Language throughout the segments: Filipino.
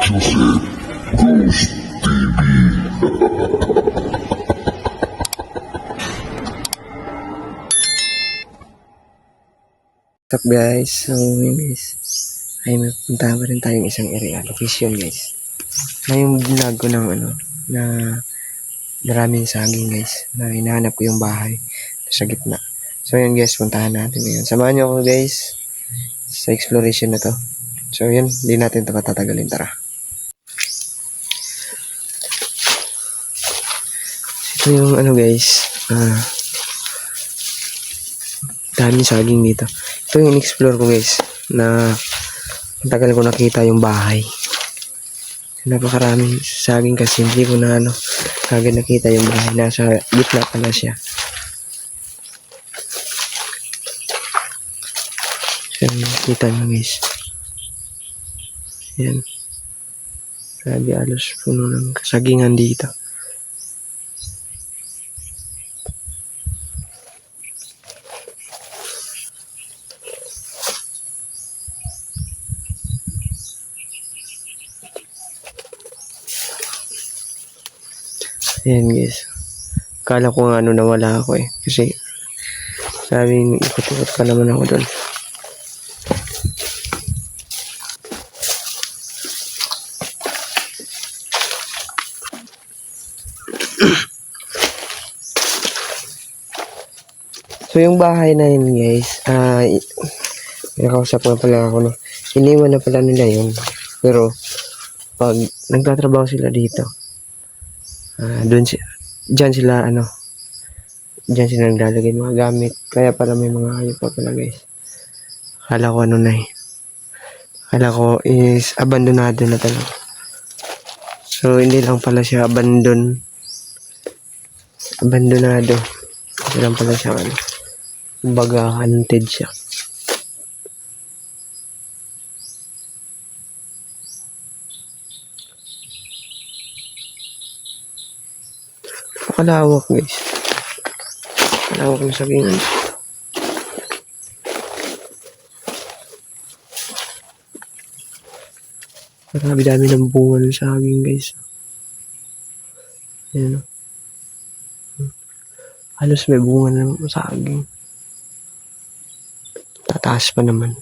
What's up guys? So guys, ay may puntahan pa rin tayong isang area location guys. Ngayong vlog ko ng na maraming saging guys, na hinahanap ko yung bahay sa gitna. So yun guys, puntahan natin ngayon. Samahan nyo ako guys sa exploration na to. So yun, hindi natin ito patatagalin, tara. Ito yung guys, daming saging dito. Ito yung in-explore ko guys, na tagal ko nakita yung bahay. Napakaraming saging kasi hindi ko na kagad nakita yung bahay. Nasa gitna pala siya. Yan, kita nyo guys. Yan. Grabe, alos puno ng kasagingan dito. Ayan guys. Kala ko nga nawala ako kasi sabi ikot-ikot pa naman ako doon. So yung bahay na yun guys, nakausap nga pala ako iniwan na pala nila yun. Pero pag nagtatrabaho sila dito, diyan sila naglalagay mga gamit. Kaya pala may mga hayop pa pala guys. Akala ko akala ko is abandonado na talaga. So hindi lang pala siya abandonado. Hindi lang pala siya kumbaga haunted siya. Nakalawak guys. Nakalawak ng sagingan. Marami dami ng bunga ng saging guys. Ayan halos may bunga ng saging. Tataas pa naman.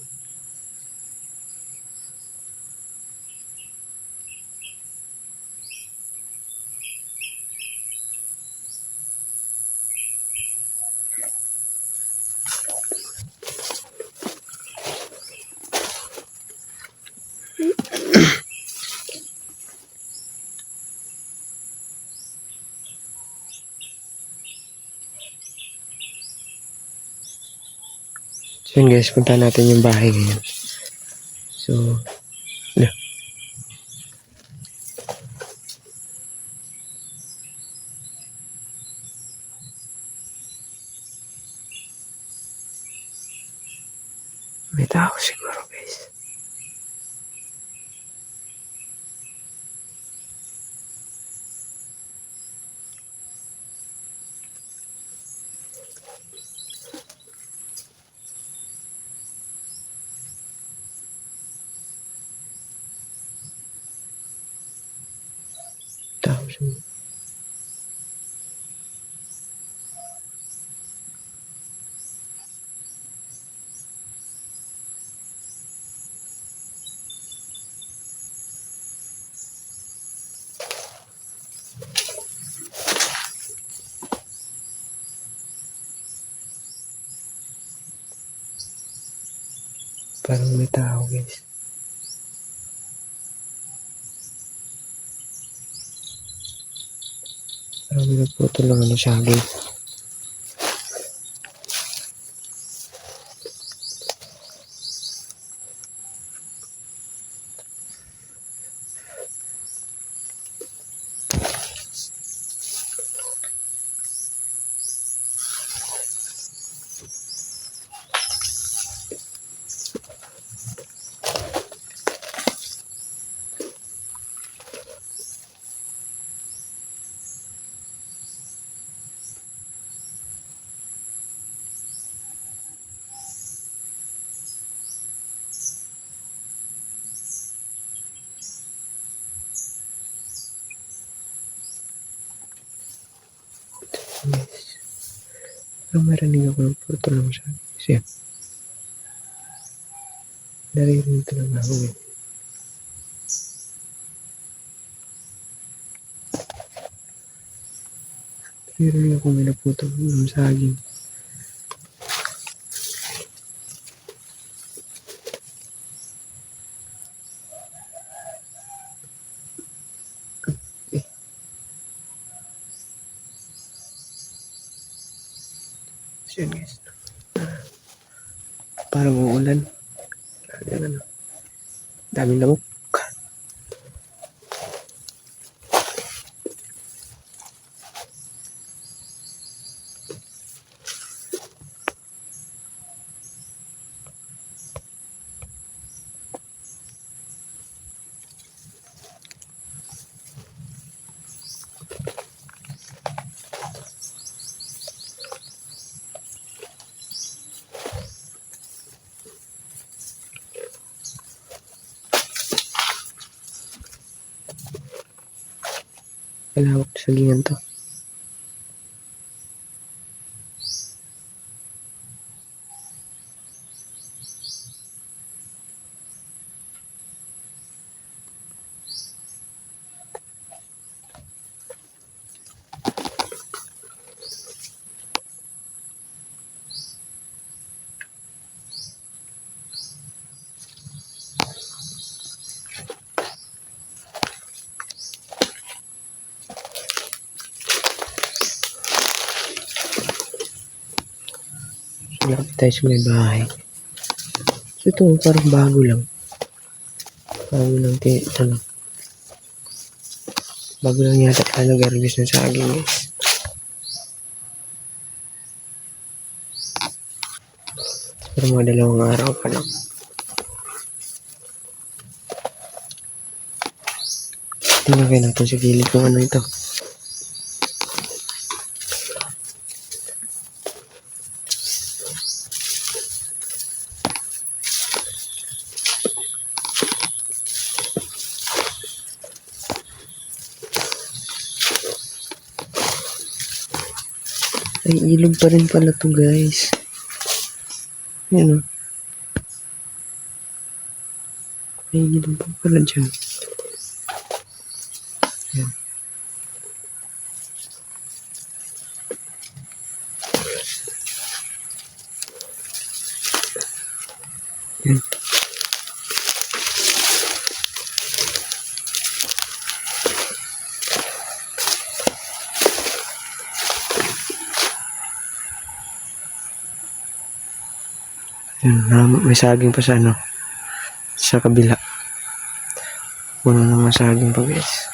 So yun guys, punta natin yung bahay ngayon. So, may tao siguro guys. Tao siguro. Parang may tao guys. Parang may nagputol ng saging. Yes. Parang marinig ako ng purto lang siya. Kasi naririnig talaga ako eh. Naririnig ako may naputol ng saging. So yun guys. Parang uulan. Ayan ano. Daming lamok. Malawak sa sagingan to. Malapit tayo sa may bahay. So ito parang bago lang. Bago lang ano. Bago lang yata tayo nag-harvest ng saging guys. Pero mga 2 araw pa lang. Tingnan kayo natin sa gilid kung ano ito. Ay, ilog pa rin pala to guys. Yan o. May ilog pa pala dyan. Yan. Yan. Yan, may saging pa sa ano, sa kabila. Puno naman saging pa guys.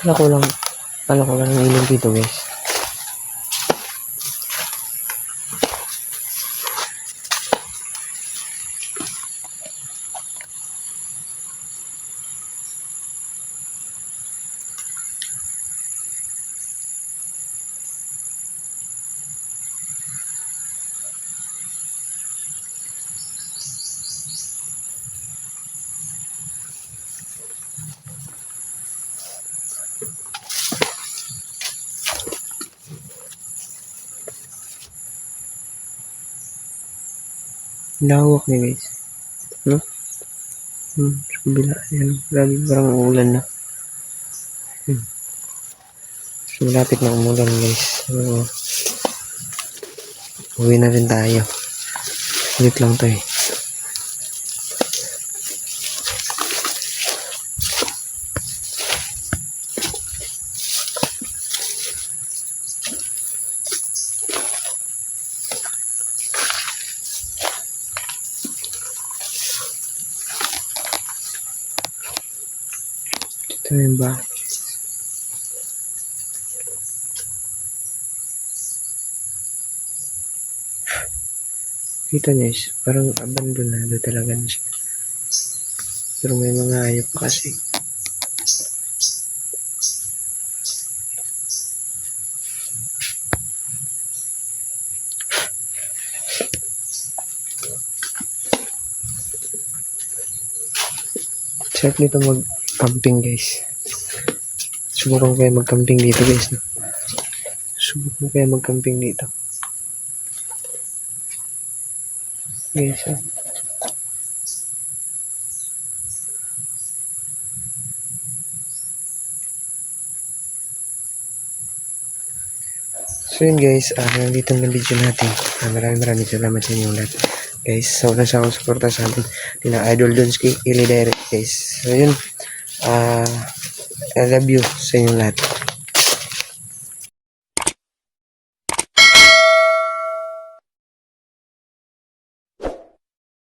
Kala ko lang ng ilog dito guys. Lawak niya guys. No? Sa kabila. Yan. Lagi parang uulan na. So, malapit na umulan guys. So, uwi na rin tayo. Ulit lang to eh. Ito na yung bahay. Kita niyo guys, parang abandonado talaga na siya. Pero may mga hayop pa kasi. Sarap nito mag-camping guys. Subukan ko kaya mag-camping dito guys. No? Subukan ko kaya mag-camping dito. Guys, So yun guys, nandito ang video natin. Maraming salamat sa inyong lahat. Guys, sa walang sawang suporta sa atin, nila Idol Donsky, Ili Direct guys. So yun, I love you sa inyong lahat.